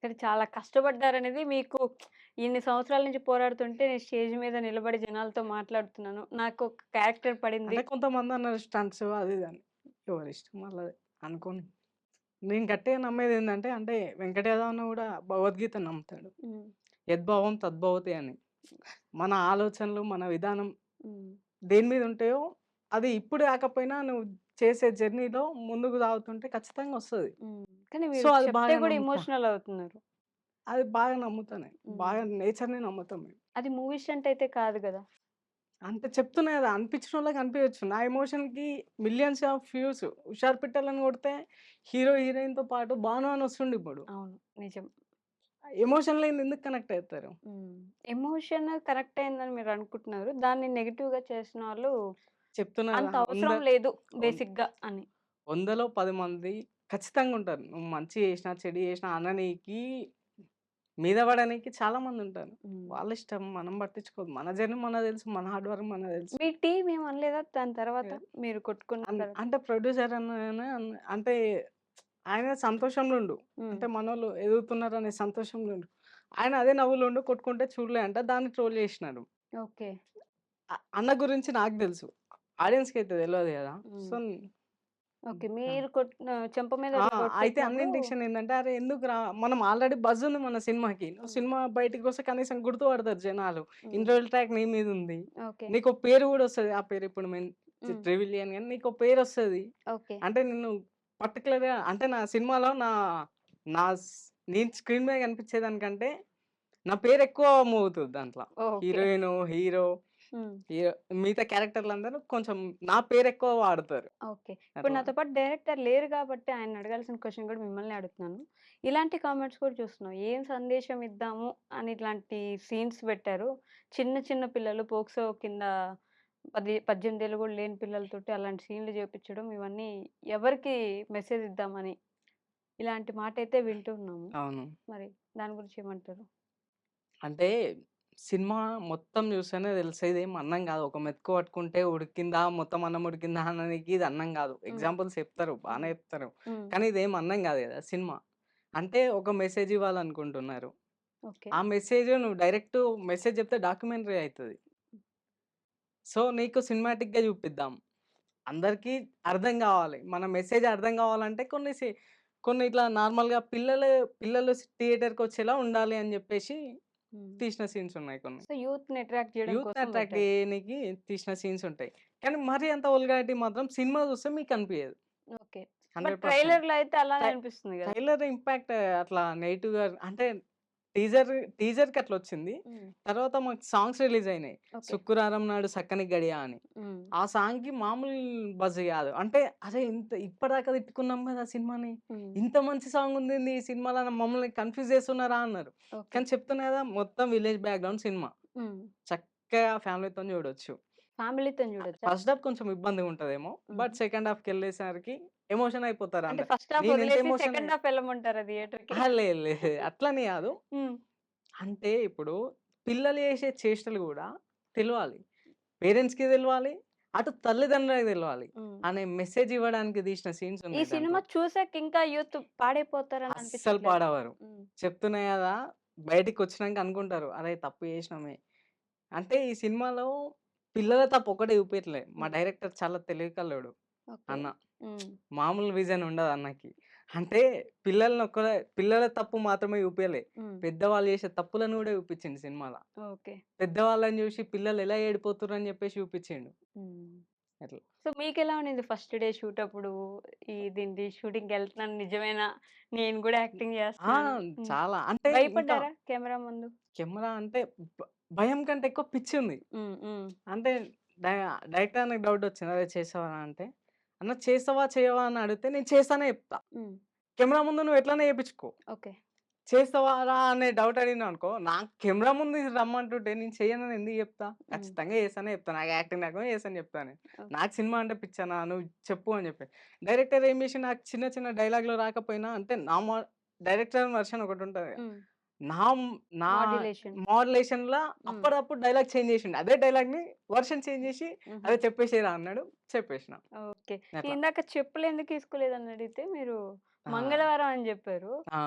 కానీ చాలా కష్టపడ్డారనేది మీకు ఇన్ని సంవత్సరాల నుంచి పోరాడుతుంటే నేను స్టేజ్ మీద నిలబడి జనాలతో మాట్లాడుతున్నాను. నాకు ఒక క్యారెక్టర్ పడింది. అంటే కొంతమంది అన్నారు స్టంట్స్ అది ఇది అని. ఎవరిష్టం వాళ్ళది అనుకోని. నేను గట్టిగా నమ్మేదేందంటే అంటే వెంకట్ యాదవ్ అన్న గూడా భగవద్గీత నమ్ముతాడు. హ్మ్. యద్భావం తద్భవతి అని. మన ఆలోచనలు, మన విధానం హ్మ్. దేని మీద ఉంటాయో అది ఇప్పుడు కాకపోయినా నువ్వు చేసే జర్నీలో ముందుకు సాగుతుంటే ఖచ్చితంగా వస్తది. హ్మ్. కానీ సో, మీరు అది చెప్తే బాగా కూడా నమ్ముతా. ఎమోషనల్ అవుతున్నారు. అది బాగా నమ్ముతా నేను. హ్మ్. బాగా నేచర్‌ని నమ్ముతాం మేము. అది మూవీ స్టంట్ అయితే కాదు గదా! అంటే చెప్తున్నా గదా! అనిపించినోళ్ళకి అనిపియొచ్చు. నా ఎమోషన్‌కి మిలియన్స్ ఆఫ్ వ్యూస్. 'హుషారు పిట్టలని' కొడితే హీరో, హీరోయిన్‌తో పాటు భాను అని వస్తుండు ఇప్పుడు. అవును. నిజం. ఎమోషన్ లేనిది ఎందుకు కనెక్ట్ అయితారు? హ్మ్. ఎమోషన్ కరెక్ట్ అయిందని మీరు అనుకుంటున్నారు. దాన్ని నెగెటివ్‌గా చేసిన వాళ్ళు చెప్తున్నా అంత గదా! అవసరం లేదు వం బేసిక్‌గా అని. 100లో 10 మంది ఖచ్చితంగా ఉంటారు. నువ్వు మంచి చేసినా, చెడు చేసినా అననీకి, మీద పడనీకి చాలా మందుంటారు. హ్మ్. వాళ్ళిష్టం మనం పట్టించుకోవద్దు. మన జర్నీ మనకు తెలుసు. మన హార్డ్ వర్క్ మనకు తెలుసు. మీ టీమ్ ఏమనలేదా దాని తర్వాత? యాహ్! మీరు కొట్టుకున్న తర్వాత? అంటే ప్రొడ్యూసర్ అంటే ఆయన సంతోషంలో ఉండు. హ్మ్. అంటే మనోళ్ళు ఎదుగుతున్నారనే సంతోషంలో ఉండు. ఆయన అదే నవ్వులో ఉండి కొట్టుకుంటే చూడలే అంట. దాన్ని ట్రోల్ చేసినారు. ఓకే. అన్న గురించి నాకు తెలుసు. ఆడియన్స్‌కైతే తెలవదు గదా! హ్మ్. So okay. ఆ! మీరు చెంప మీద ఆ! అట్లా అయితే కొట్టేసినప్పుడు అన్నింటెన్షన్ ఏందంటే, అరే ఎందుకురా మనం ఆల్రెడీ బజ్ ఉంది మన సినిమాకి. నువ్వు హ్మ్. సినిమా బయటికొస్తే కనీసం గుర్తుపడతారు జనాలు. హ్మ్. ఇంటర్వెల్ ట్రాక్ నీ మీదుంది. ఓకే. నీకో పేరు గూడా వస్తది. ఆ పేరు ఇప్పుడు నేను హ్మ్. రివీల్ చేయను గానీ నీకో పేరొస్తది. ఓకే. అంటే నిన్ను పర్టిక్యులర్‌గా అంటే నా సినిమాలో నా స్ నేను స్క్రీన్ మీద కనిపించేదానికంటే నా పేరు ఎక్కువ మూవ్ అవుతది దాంట్ల. ఓకే. హీరోయిను, హీరో, హ్మ్. హీరో మిగతా క్యారెక్టర్‌లందరూ కొంచెం నా పేరెక్కువ వాడతారు. ఓకే. ఇప్పుడు అట్లా. నాతో పాటు డైరెక్టర్ లేరు గాబట్టి ఆయన్ని అడగాల్సిన క్వెషన్ గూడా మిమ్మల్నే అడుగుతున్నాను. ఇలాంటి కామెంట్స్ కూడా చూస్తున్నాం. ఏం సందేశం ఇద్దాము అని ఇట్లాంటి సీన్స్ పెట్టారు. చిన్న చిన్న పిల్లలు పోక్సో కింద 18 ఏళ్ళు గూడా లేని పిల్లలతోటి అలాంటి సీన్‌లు చేపిచ్చడం ఇవన్నీ ఎవరికి మెసేజ్ ఇద్దామని ఇలాంటి మాటైతే వింటున్నాము. అవును. మరి దాని గురించి ఏమంటారు? అంటే సినిమా మొత్తం చూస్తేనే తెలుస్తది. ఇదేం అన్నం గాదు. ఒక మెతుకు పట్టుకుంటే ఉడికిందా, మొత్తం అన్నం ఉడికిందా అననీకి ఇది అన్నం గాదు. హ్మ్. ఎగ్జాంపుల్స్ చెప్తారు. హ్మ్. బానే చెప్తారు. హ్మ్. కానీ ఇదేం అన్నం గాదు గదా! సినిమా. అంటే ఒక మెసేజ్ ఇవ్వాలనుకుంటున్నారు. ఓకే. ఆ మెసేజ్ నువ్వు డైరెక్ట్ మెసేజ్ చెప్తే డాక్యుమెంటరీ అయితది. సో, నీకు సినిమాటిక్‌గా చూపిద్దాం. అందరికీ అర్థం గావాలి. మన మెసేజ్ అర్థం గావాలంటే కొన్ని ఇట్లా నార్మల్‌గా పిల్లలు థియేటర్‌కొచ్చేలా ఉండాలి అని జెప్పేసి హ్మ్. తీసిన సీన్స్ ఉన్నాయి కొన్ని. సో, యూత్‌ని అట్రాక్ట్ జేయడం యూత్‌ని కోసం అట్రాక్ట్ పెట్టారు. చేయనీకి తీసిన సీన్స్ ఉంటాయి. కానీ మరీ అంత వల్గారిటీ మాత్రం సినిమా చూస్తే మీకనిపియదు. ఓకే. బట్ 100%. ట్రైలర్‌లో అయితే అలానే ట్రై అనిపిస్తుంది గదా! ట్రైలర్ ఇంపాక్ట్ అట్లా నెగెటివ్‌గా అంటే టీజర్‌కి అట్లొచ్చింది. హ్మ్. తర్వాత మాకు సాంగ్స్ రిలీజ్ అయినాయి. ఓకే. 'శుక్రవారం నాడు సక్కని గడియ' అని. హ్మ్. ఆ సాంగ్‌కి మామూలు బజ్ గాదు. అంటే అరే! ఇప్పటిదాకా తిట్టుకున్నాం గదా సినిమాని. హ్మ్. ఇంత మంచి సాంగ్ ఉందేంది ఈ సినిమాలో మమ్మల్ని కన్‌ఫ్యూజ్ చేస్తున్నారా అన్నారు. ఓకే. కానీ చెప్తున్నా గదా మొత్తం విలేజ్ బ్యాక్‌గ్రౌండ్ సినిమా. హ్మ్. చక్కగా ఫ్యామిలీతోని చూడొచ్చు. ఫ్యామిలీతోని జూడొచ్చా? ఫస్ట్ హాఫ్ కొంచెం ఇబ్బందిగుంటదేమో. హ్మ్. బట్ సెకండ్ హాఫ్‌కెళ్ళేసరికి ఎమోషన్ అయిపోతారు అంటే అందరు. ఫస్ట్ హాఫ్ నేనెంత వదిలేసి ఎమోషన్ సెకండ్ హాఫ్ ఎళ్ళమంటారా థియేటర్‌కి? అహా! లేదు లేదు. అట్లని గాదు. హ్మ్. అంటే ఇప్పుడు పిల్లలు చేసే చేష్టలు గూడా తెలవాలి. పేరెంట్స్‌కి తెలవాలి. అటు తల్లిదండ్రులకు తెలవాలి ఉమ్. అనే మెసేజ్ ఇవ్వడానికి తీసిన సీన్స్ ఈ ఉన్నాయి సినిమా దాంట్లో. చూసాక ఇంకా యూత్ పాడైపోతారని అస్సలు అనిపించట్లేదు. పాడవరు. చెప్తున్నా కదా, బయటికి వచ్చినాక అనుకుంటారు అరే తప్పు చేసినామే. అంటే ఈ సినిమాలో పిల్లల తప్పు ఒకటే చూపించలే. మా డైరెక్టర్ చాలా తెలివి కల్లోడు ఓకే. అన్న. మామూలు విజన్ ఉండదు అన్నకి. అంటే పిల్లల తప్పు మాత్రమే చూపియలే. పెద్దవాళ్ళు చేసే తప్పులను కూడా చూపించిండు సినిమాలో. ఓకే. పెద్దవాళ్ళని చూసి పిల్లలు ఎలా ఏడిపోతుర్రు అని చెప్పేసి చూపించిండు. అట్లా. సో మీకెలా ఉండింది ఫస్ట్ డే షూట్ అప్పుడు? దీనిది షూటింగ్‌కెళ్తున్నాను నిజమేనా? నేను గూడా యాక్టింగ్ ఆ! జేస్తున్నాను. చాలా. అంటే ఇంకా భయపడ్డారా కెమెరా ముందు? కెమెరా అంటే భ భయం కంటే ఎక్కువ పిచ్చుంది. హ్మ్. హ్మ్. అంటే డై డైరెక్టర్ అన్నకి డౌటొచ్చింది. "అరే! చేసావా" అంటే, "అన్న చేస్తావా? చేయవా?" అని అడిగితే నేను చేస్తానే చెప్తా. హ్మ్. కెమెరా ముందు నువ్వు ఎట్లైనా చేపించుకో. ఓకే. చేస్తావా రా అనే డౌట్ అడిగినావనుకో, నాకు కెమెరా ముందు రమ్మంటుంటే నేను చెయ్యనని ఎందుకు చెప్తా? ఖచ్చితంగా చేస్తానే చెప్తా. నాకు యాక్టింగ్ రాకపోయినా చేస్తాను చెప్తా నేను. ఓకే. నాకు సినిమా అంటే పిచ్చనా నువ్వు చెప్పు అని చెప్పి. డైరెక్టర్ ఏం చేసిండు, నాకు చిన్న చిన్న డైలాగ్‌లు రాకపోయినా అంటే డైరెక్టర్ వర్షన్ ఒకటుంటది. హ్మ్. నా నా మాడ్యులేషన్. మోడ్యులేషన్‌ల హ్మ్. అప్పటిదప్పుడు డైలాగ్ చేంజ్ చేసిండు. అదే డైలాగ్‌ని వర్షన్ చేంజ్ చేసి హుహు. అదే చెప్పేసేయరా అన్నాడు. చెప్పేసిన. ఓకే. అట్లా. ఇందాక చెప్పులెందుకు ఏసుకోలేదని అడిగితే మీరు ఆ! మంగళవారం అని జెప్పారు. ఆ!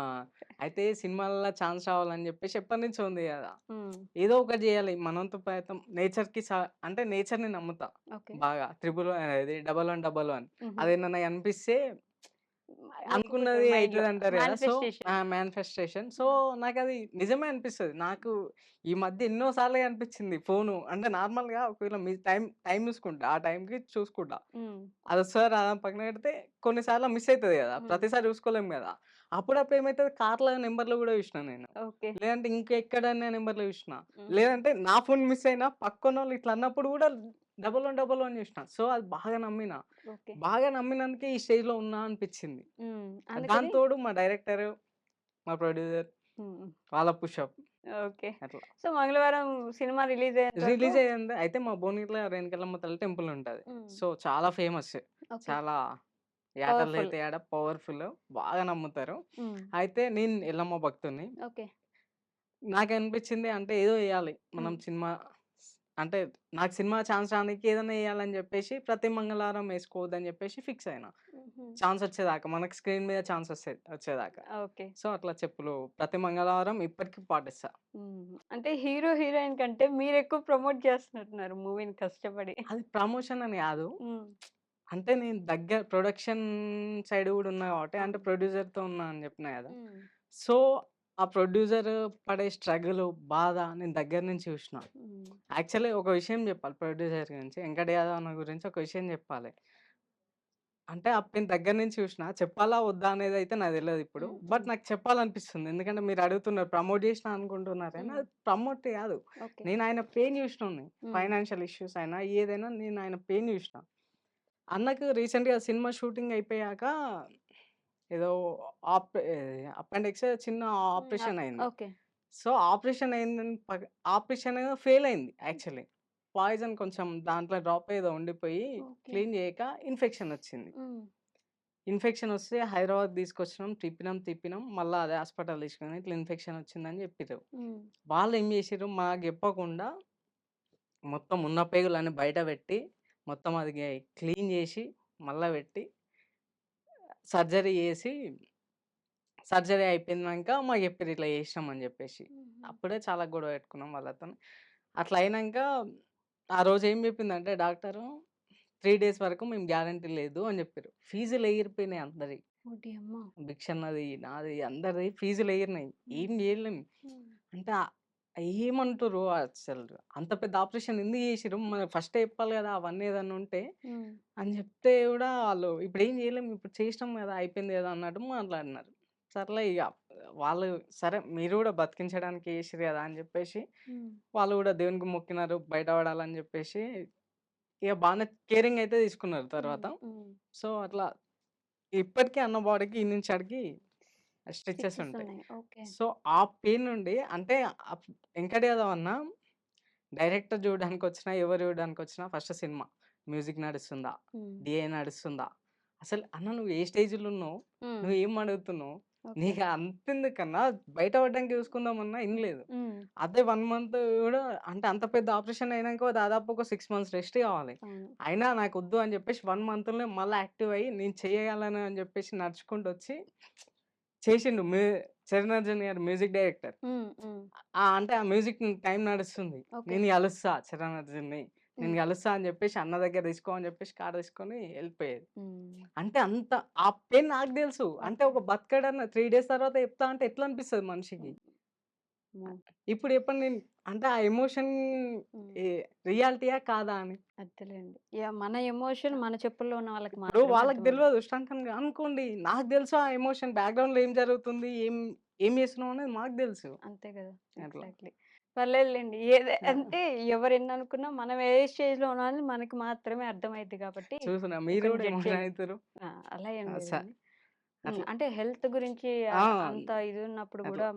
అయితే సినిమాలలో ఛాన్స్ రావాలని చెప్పేసి ఎప్పటినుంచో ఉంది గదా! హ్మ్. ఏదో ఒకటి జేయాలి. మన వంతు ప్రయత్నం నేచర్‌కి అంటే నేచర్‌ని నమ్ముతా ఓకే. బాగా. ఇది 1111 హుహు. అదేమన్నా కనిపిస్తే అనుకున్నది మొక్కుకుంటారు మైండ్‌లో. అయితదంటారు గదా! So manifestation. మానిఫెస్టేషన్. సో నాకది నిజమే అనిపిస్తది. నాకు ఈ మధ్య ఎన్నో సార్లు అనిపించింది ఫోను అంటే నార్మల్‌గా ఒకవేళ మీ టైం చూసుకుంటా. ఆ టైంకి చూసుకుంటా. హ్మ్. అదొస్తదా రాదా పక్కన పెడితే కొన్ని సార్లు మిస్ అయితది గదా! హ్మ్. ప్రతిసారి చూసుకోలేం గదా! అప్పుడప్పుడు ఏమైతది కార్‌ల నంబర్‌లు గూడా చూసినా నేను. ఓకే. లేదంటే ఇంకెక్కడన్నా నంబర్‌లో చూసినా. హుహు. లేదంటే నా ఫోన్ మిస్ అయినా పక్కనోళ్ళు ఇట్లా అన్నప్పుడు గూడా 1111 చూసినా. సో అది బాగా నమ్మిన. ఓకే. బాగా నమ్మినందుకే ఈ స్టేజ్‌లో ఉన్నా అనిపిచ్చింది. దాని అందుకని తోడు మా డైరెక్టరు, మా ప్రొడ్యూసర్ హ్మ్. వాళ్ళ పుషప్ ఓకే. అట్లా. సో, మంగళవారం సినిమా రిలీజ్ అయ్యేంత వరకు రిలీజ్ అయ్యింది. అయితే మా భువనగిరిలో రేణుకెళ్ళమ్మ తల్లి టెంపుల్ ఉంటది. హ్మ్. సో చాలా ఫేమస్. ఓకే. చాలా పవర్‌ఫుల్. యాటలైతే యాడ పవర్‌ఫుల్ బాగా నమ్ముతారు. హ్మ్. అయితే నేను ఎల్లమ్మ భక్తుడిని. ఓకే. నాకనిపించింది అంటే ఏదో ఎయ్యాలి. మనం హ్మ్. సినిమా అంటే నాకు సినిమా ఛాన్స్ రానీకి ఏదైనా ఎయ్యాలని జెప్పేసి ప్రతి మంగళవారం ఏసుకోవద్దని జెప్పేసి ఫిక్స్ అయినా. హుహు. ఛాన్స్ వచ్చేదాకా. మనకి స్క్రీన్ మీద ఛాన్స్ వచ్చేదాకా. ఓకే. సో, అట్లా చెప్పులు ప్రతి మంగళవారం ఇప్పటికి పాటిస్తా. అంటే హీరో, హీరోయిన్ కంటే మీరెక్కువ ప్రమోట్ చేస్తున్నట్టున్నారు మూవీని కష్టపడి. అది ప్రమోషన్ అని గాదు. హ్మ్. అంటే నేను ప్రొడక్షన్ సైడ్ గూడా ఉన్నా గాబట్టి అంటే అవును. ప్రొడ్యూసర్‌తో ఉన్నా అని జెప్పినా గదా! హ్మ్. సో, ఆ ప్రొడ్యూసర్ పడే స్ట్రగులు, బాధ నేను దగ్గర నుంచి చూషినా. హ్మ్. యాక్చువల్లీ ఒక విషయం జెప్పాలి ప్రొడ్యూసర్ గురించి. వెంకట్ యాదవ్ అన్న గురించి ఒక విషయం జెప్పాలి. అంటే నేను దగ్గర నుంచి చూషినా. చెప్పాలా? వద్దా? అనేదైతే నాకు తెలవదిప్పుడు. హ్మ్. బట్ హ్మ్. నాకు చెప్పాలనిపిస్తుంది. ఎందుకంటే మీరు అడుగుతున్నారు ప్రమోట్ జేసినా అనుకుంటున్నారు గానీ, హ్మ్. అది ప్రమోట్ గాదు. ఓకే. నేను ఆయన పెయిన్ జూషినోడిని. హ్మ్. ఫైనాన్షియల్ ఇష్యూస్ అయినా, ఏదైనా నేను ఆయన పెయిన్ జూషినా. అన్నకు రీసెంట్‌గా సినిమా షూటింగ్ అయిపోయాక ఏదో అపెండిక్స్ చిన్న హ్మ్. ఆపరేషన్ అయింది. ఓకే. సో, ఆపరేషన్ అయిందని ఆపరేషన్ ఫెయిల్ అయింది యాక్చువల్లీ. పాయిజన్ కొంచెం దాంట్లో డ్రాప్ ఏదో ఉండిపోయి ఓకే. క్లీన్ చేయక ఇన్ఫెక్షన్ వచ్చింది. హ్మ్. ఇన్ఫెక్షన్ వస్తే హైదరాబాద్ తీసుకొచ్చినాం. తిప్పినాం. మళ్ళా అదే హాస్పిటల్ తీసుకొని ఇట్లా ఇన్ఫెక్షన్ వచ్చిందని చెప్పిర్రు. హ్మ్. వాళ్ళేం చేసిర్రు మాకు చెప్పకుండా మొత్తం ఉన్న పేగులన్నీ బయట పెట్టి, మొత్తం అది క్లీన్ చేసి, మళ్ళా పెట్టి సర్జరీ చేసి సర్జరీ అయిపోయినంక మాకు చెప్పిర్రు ఇట్లా చేసినాం అని చెప్పేసి. హుహు. అప్పుడే చాలా గొడవ పెట్టుకున్నాం వాళ్ళతోని. అట్లా అయినంక ఆ రోజు ఏం చెప్పిందంటే డాక్టరు 3 డేస్ వరకు మేము గ్యారంటీ లేదు అని చెప్పిర్రు. ఫీజులు ఎగిరిపోయినాయి అందరియి. ఓడియమ్మ! భిక్షన్నది, నాది అందరిది ఫీజులు ఎగిరినాయి. హ్మ్. ఏం చేయలేం. హ్మ్. అంటే ఏమంటుర్రు అసలు అంత పెద్ద ఆపరేషన్ ఎందుకు చేసిర్రు? మరి ఫస్టే చెప్పాలి కదా! అవన్నీ ఏదన్నా ఉంటే హ్మ్. అని చెప్తే కూడా ఆళ్ళు ఇప్పుడేం చేయలేం. ఇప్పుడు చేసినాం కదా! అయిపోయింది కదా! అన్నట్టు మాట్లాడినారు. సర్లే ఇగ వాళ్ళు సరే మీరు కూడా బతికించడానికి చేసిర్రు కదా! అని చెప్పేసి హ్మ్. వాళ్ళు కూడా దేవునికి మొక్కినారు బయట పడాలని చెప్పేసి ఇక బానే కేరింగ్ అయితే తీసుకున్నారు హ్మ్. తర్వాత. హ్మ్. సో, అట్లా ఇప్పటికి అన్న బాడీకి ఈ నుంచి ఆడికి స్టిచెస్ స్టిచెస్ ఉంటాయి. ఉన్నాయి. ఓకే. సో, ఆ పెయిన్ నుండి అంటే వెంకట్ యాదవ్ అన్న డైరెక్టర్ చూడడానికొచ్చినా, ఎవరు చూడడానికొచ్చినా ఫస్ట్ సినిమా. మ్యూజిక్ నడుస్తుందా? హ్మ్. డీఏ నడుస్తుందా? అసలు అన్న నువ్వు ఏ స్టేజ్‌లో ఉన్నావు? హ్మ్. నువ్వేం అడుగుతున్నావు? నీకు అంతెందుకన్నా బయట పడడానికి చూసుకుందామన్నా ఇనలేదు. హ్మ్. అదే 1 మంత్ గూడా అంటే అంత పెద్ద ఆపరేషన్ అయినంక దాదాపు ఒక 6 మంత్స్ రెస్ట్ కావాలి. అవును. అయినా నాకొద్దు అని జెప్పేసి 1 మంత్‌లోనే మళ్ళా యాక్టివ్ అయ్యి నేను చేయగలను అని జెప్పేసి నడుచుకుంటొచ్చి చేసిండు. 'చరణ్ అర్జున్' గారు మ్యూజిక్ డైరెక్టర్. హ్మ్. హ్మ్. అంటే ఆ మ్యూజిక్ టైం నడుస్తుంది. ఓకే. నేను కలుస్తా 'చరణ్ అర్జున్‌ని. నేను హ్మ్. కలుస్తా అని జెప్పేసి అన్న దగ్గర తీసుకో అని జెప్పేసి కార్ తీసుకొని ఎళ్ళిపోయేది. హ్మ్. అంటే అంత ఆ పెయిన్ నాకు తెలుసు. అంటే ఓకే. ఒక బతకడన్న 3 డేస్ తర్వాత చెప్తా అంటే ఎట్లా అనిపిస్తది మనిషికి. అమ్మో! ఇప్పుడు చెప్పండి నేను అంటే ఆ ఎమోషన్ హ్మ్. ఏ రియాలిటీయా కాదా అని. అంతేలేండి. యాహ్! మన ఎమోషన్ మన చెప్పుల్లో ఉన్న వాళ్ళకి ఇప్పుడు మాత్రమే వాళ్ళకి అర్థమవుద్ది. తెలవదు స్టంటన్‌గా అనుకోండి. నాకు తెలుసు ఆ ఎమోషన్ బ్యాక్‌గ్రౌండ్‌లో ఏం జరుగుతుంది? ఏం చేస్తున్నాం అనేది మాకు తెలుసు. అంతే కదా! అట్లా. ఎగ్జాక్ట్‌లీ. పర్లేదులెండి. అంటే ఎవరెన్ననుకున్నా మనం ఏ స్టేజ్‌లో ఉన్నామని మనకి మాత్రమే అర్థమైద్ది కాబట్టి చూస్తున్నా మీరు ఎక్కువని కూడా జడ్జ్ ఎమోషన్ చేయకు. అయితుర్రు. ఆ! అలా ఏం ఆ! లేదండి. అట్లా. అంటే హెల్త్ గురించి ఆ! అంత ఇది ఉన్నప్పుడు అట్లా. గూడా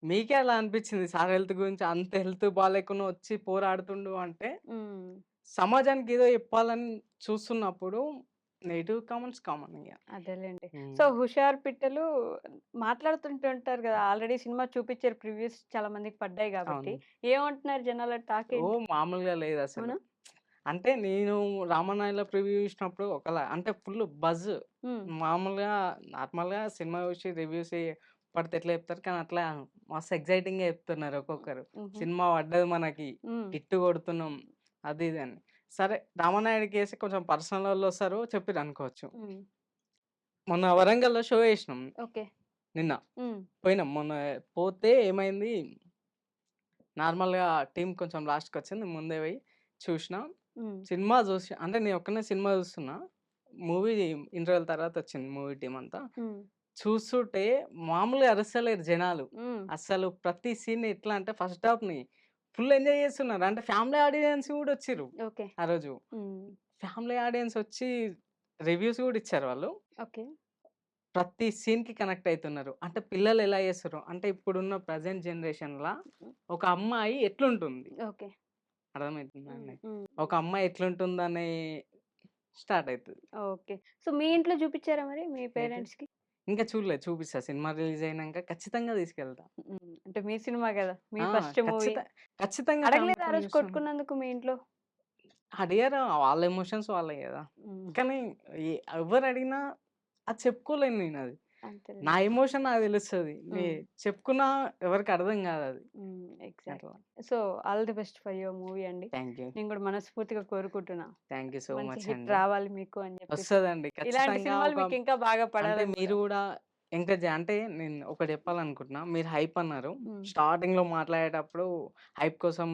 మీకే అలా అనిపించింది సార్ హెల్త్ గురించి అంత హెల్త్ బాలేకున్నా వచ్చి పోరాడుతుండు అంటే, హ్మ్. సమాజానికి ఏదో చెప్పాలని చూస్తున్నప్పుడు నెగెటివ్ కామెంట్స్ కామన్ ఇగ. అదేలెండి. హ్మ్. సో, 'హుషారు పిట్టలు' మాట్లాడుతుంటుంటారు గదా! Already cinema చూపిచ్చారు. ప్రివ్యూస్ చాలా మందికి పడ్డాయి గాబట్టి. అవును. ఏమంటున్నారు జనాల టాక్ ఏంటి? మామూలుగా లేదసలు. అవునా? అంటే నేను 'రామానాయుడులో' ప్రివ్యూ చూసినప్పుడు ఒకలా అంటే ఫుల్ బజ్. హ్మ్. మామూలుగా నార్మల్‌గా సినిమా చూసి రివ్యూస్ పడితే ఎట్లా చెప్తారు. కానీ అట్లా మస్తు ఎక్సైటింగ్‌గా చెప్తున్నారు ఒక్కొక్కరు. హుహు. సినిమా పడ్డది మనకి. హ్మ్. హిట్ కొడుతున్నాం. అది ఇది అని. సరే 'రామానాయుడు' కేసి కొంచెం పర్సనలోళ్ళొస్తారు చెప్పిరనుకోవచ్చు. హ్మ్. మొన్న వరంగల్‌లో షో ఏసినాం ఓకే. నిన్న. హ్మ్. పోయినాం. మొన్న పోతే ఏమైంది నార్మల్‌గా టీమ్ కొంచెం లాస్ట్‌కొచ్చింది. ముందే పోయి చూసినా. హ్మ్. సినిమా జూసి అంటే నేనొక్కడినే సినిమా జూస్తున్నా. మూవీ ఇంటర్వెల్ తర్వాతొచ్చింది మూవీ టీమంతా. హ్మ్. చూస్తుంటే మామూలుగా అరుస్తలేరు జనాలు. హ్మ్. అస్సలు ప్రతి సీన్ ఎట్లా అంటే ఫస్ట్ హాఫ్‌ని ఫుల్ ఎంజాయ్ చేస్తున్నారు. అంటే ఫ్యామిలీ ఆడియన్స్ గూడా వచ్చిర్రు ఓకే. ఆ రోజు. హ్మ్. ఫ్యామిలీ ఆడియన్స్ వచ్చి రివ్యూస్ గూడా ఇచ్చారు వాళ్ళు. ఓకే. ప్రతి సీన్‌కి కనెక్ట్ అయితున్నారు. అంటే పిల్లలు ఎలా చేస్తుర్రు అంటే ఇప్పుడున్న ప్రెజెంట్ జనరేషన్‌ల హ్మ్. ఒక అమ్మాయి ఎట్లుంటుంది? ఓకే. అర్థమైతుందా హ్మ్. అండి? హ్మ్. ఒక అమ్మాయి ఎట్లుంటుందనే స్టార్ట్ అయితది. ఓకే. సో, మీ ఇంట్లో చూపిచ్చారా మరి మీ ఏంటి? పేరెంట్స్‌కి? ఇంకా చూడలేదు. చూపిస్తా. సినిమా రిలీజ్ అయినంక ఖచ్చితంగా తీసుకెళ్తా. హ్మ్. అంటే మీ సినిమా గదా! మీ ఆ! First movie. ఖచ్చితంగా అడగలేదా ఆ ఫ్యామిలీతోని రోజు చూస్తాను. కొట్టుకున్నందుకు మీ ఇంట్లో? అడిగారు. వాళ్ళ ఎమోషన్స్ వాళ్ళయి గదా! హ్మ్. కానీ ఎ ఎవరు అడిగినా అది చెప్పుకోలేను నేనది. నా అంతేలెండి. ఎమోషన్ నాకు తెలుస్తది. హ్మ్. చెప్పుకున్నా ఎవరికీ అర్థం కాదది. హ్మ్. అట్లా. Exactly. So, all the best for your movie అండి. Thank you. నేను గూడా మనస్ఫూర్తిగా కోరుకుంటున్నా. థాంక్ యూ సో మంచి మచ్ హిట్ అండి. రావాలి మీకు అని జెప్పేసి. వస్తదండి. ఇలాంటి ఖచ్చితంగా సినిమాలు మీకింకా బాగా అంటే పడాలని మీరు గూడా. గూడా ఎంకరేజ్ అంటే నేను ఒకటి చెప్పాలనుకుంటున్నా. మీరు హైప్ అన్నారు. హ్మ్. స్టార్టింగ్‌లో మాట్లాడేటప్పుడు హైప్ కోసం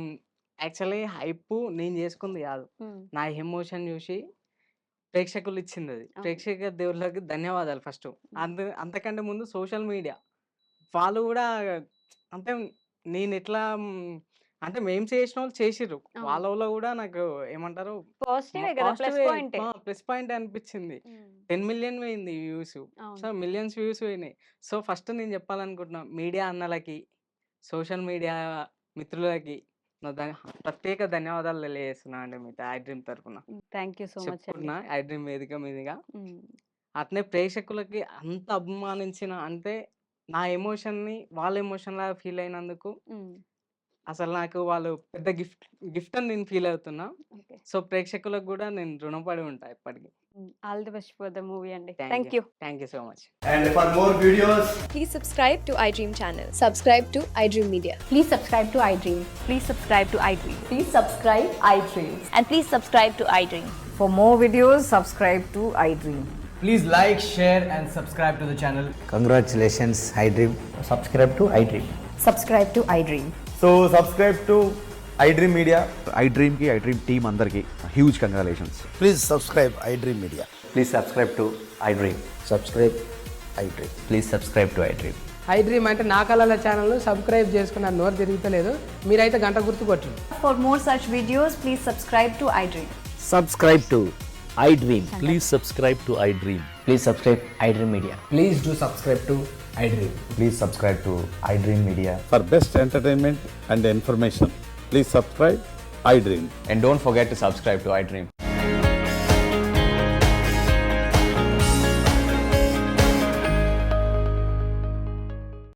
యాక్చువల్లీ హైపు నేను చేసుకుంది గాదు. హ్మ్. నా ఎమోషన్ జూసి ప్రేక్షకులు ఇచ్చిందది. అవును. ప్రేక్షక దేవుళ్ళకి ధన్యవాదాలు ఫస్టు. హ్మ్. అంతకంటే ముందు సోషల్ మీడియా. వాళ్ళు గూడా అంటే నేనెట్లా అంటే మేము చేసినోళ్ళు చేసిర్రు. అవును. వాళ్ళలో గూడా నాకు ఏమంటారు పాజిటివే గదా! ప్లస్ పాజిటివే పాయింటే. ప్లస్ పాయింటే అనిపిచ్చింది. హ్మ్. 10,000,000 పోయింది వ్యూస్. సో, అవును. మిలియన్స్ వ్యూస్ పోయినాయి. సో, ఫస్ట్ నేను చెప్పాలనుకుంటున్నా మీడియా అన్నలకి, సోషల్ మీడియా మిత్రులకి నా ప్రత్యేక ధన్యవాదాలు తెలియజేస్తున్నా అండి మీతో ఐ డ్రీమ్ తరపున. హ్మ్. థాంక్ యూ సో మచ్ అండి. చెప్పుకుంటున్నా ఐ డ్రీమ్ వేదిక మీదుగా. హ్మ్. అట్నే ప్రేక్షకులకి అంత అభిమానించిన అంటే నా ఎమోషన్‌ని వాళ్ళ ఎమోషన్‌లాగా ఫీల్ అయినందుకు హ్మ్. అసలు నాకు వాళ్ళు పెద్ద గిఫ్ట్ అని నేను ఫీల్ అవుతున్నా. ఓకే. సో, ప్రేక్షకులకు గూడా నేను రుణపడి ఉంటా ఎప్పటికి. హ్మ్. All the best for the movie అండి. Thank you. Thank you. Thank you so much. And for more videos, Please subscribe to iDream channel. Subscribe to iDream Media. Please subscribe to iDream. Please subscribe to iDream. Please subscribe iDream. And please subscribe to iDream. For more videos, subscribe to iDream. please like, share, and subscribe to the channel. Congratulations, iDream. Subscribe to iDream. Subscribe to iDream. So, subscribe to iDream Media. iDream ki iDream team అందరికి huge congratulations. Please subscribe iDream Media. Please subscribe to iDream. Subscribe iDream. Please subscribe to iDream. I dream అంటే నా కళల channel subscribe చేసుకున్న నోరు తిరుగుతలేదు. మీరైతే గంట గుర్తు కొట్టండి. For more such videos, please subscribe to iDream. Subscribe to iDream. Please subscribe to iDream. Please subscribe iDream Media. Please do subscribe to iDream. Please subscribe to iDream Media. For best entertainment and information, please subscribe iDream. And don't forget to subscribe to iDream.